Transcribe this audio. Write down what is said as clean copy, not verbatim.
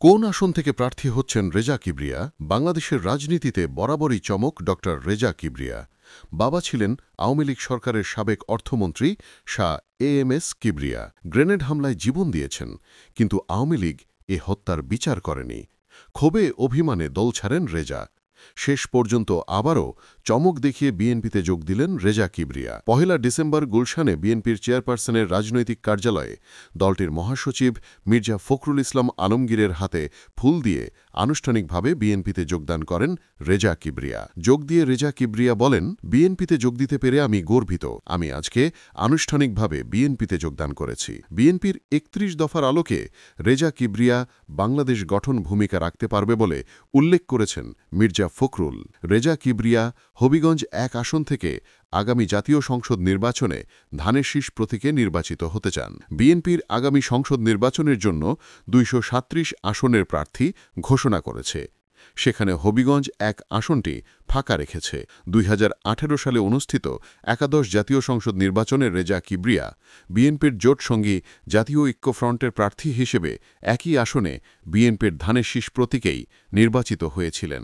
কোন আসন থেকে প্রার্থী হচ্ছেন রেজা কিবরিয়া? বাংলাদেশের রাজনীতিতে বরাবরই চমক ড রেজা কিবরিয়া। বাবা ছিলেন আওয়ামী লীগ সরকারের সাবেক অর্থমন্ত্রী শাহ এএমএস কিবরিয়া। গ্রেনেড হামলায় জীবন দিয়েছেন, কিন্তু আওয়ামী লীগ এ হত্যার বিচার করেনি। ক্ষোভে অভিমানে দল ছাড়েন রেজা। শেষ পর্যন্ত আবারও চমক দেখিয়ে বিএনপিতে যোগ দিলেন রেজা কিবরিয়া। ১ ডিসেম্বর গুলশানে বিএনপির চেয়ারপারসনের রাজনৈতিক কার্যালয়ে দলটির মহাসচিব মির্জা ফখরুল ইসলাম আলমগীরের হাতে ফুল দিয়ে আনুষ্ঠানিকভাবে বিএনপিতে যোগদান করেন রেজা কিবরিয়া। যোগ দিয়ে রেজা কিবরিয়া বলেন, বিএনপিতে যোগ দিতে পেরে আমি গর্বিত। আমি আজকে আনুষ্ঠানিকভাবে বিএনপিতে যোগদান করেছি। বিএনপির ৩১ দফার আলোকে রেজা কিবরিয়া বাংলাদেশ গঠন ভূমিকা রাখতে পারবে বলে উল্লেখ করেছেন মির্জা ফখরুল। রেজা কিবরিয়া হবিগঞ্জ ১ আসন থেকে আগামী জাতীয় সংসদ নির্বাচনে ধানের শীষ প্রতীকে নির্বাচিত হতে চান। বিএনপির আগামী সংসদ নির্বাচনের জন্য ২৩৭ আসনের প্রার্থী ঘোষণা করেছে। সেখানে হবিগঞ্জ ১ আসনটি ফাঁকা রেখেছে। ২০১৮ সালে অনুষ্ঠিত একাদশ জাতীয় সংসদ নির্বাচনে রেজা কিবরিয়া বিএনপির জোটসঙ্গী জাতীয় ঐক্যফ্রন্টের প্রার্থী হিসেবে একই আসনে বিএনপির ধানের শীষ প্রতীকেই নির্বাচিত হয়েছিলেন।